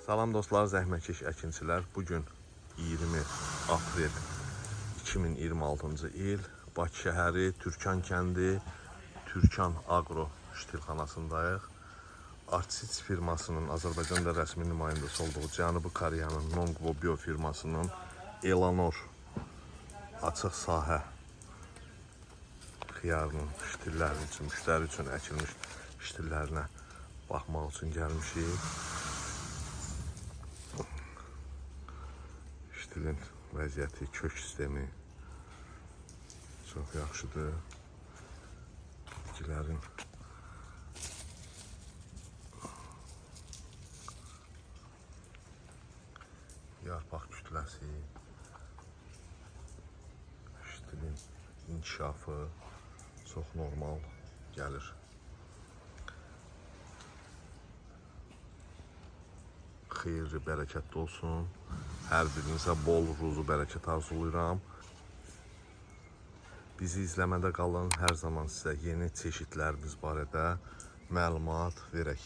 Salam dostlar, zəhmətkeş əkinçilər. Bugün 20 aprel 2026-cı il Bakı şəhəri Türkan kəndi Türkan Agro ştilxanasındayıq. Artsit firmasının Azərbaycanda rəsmi nümayəndəsi olduğu Cənubi Koreyanın Nongwo Bio firmasının Elanor açıq sahə xiyarının ştilləri üçün, müştəri üçün əkilmiş ştillərinə baxmaq üçün gəlmişik. Ştilin vəziyyəti, kök sistemi çox yaxşıdır. Bitkilərin yarpaq kütləsi, ştilin inkişafı çox normal gəlir. Xeyirli, bərəkətli olsun. Hər birinizə bol ruzu bərəkət arzulayıram. Bizi izləmədə qalın. Hər zaman sizə yeni çeşidlərimiz barədə məlumat verək.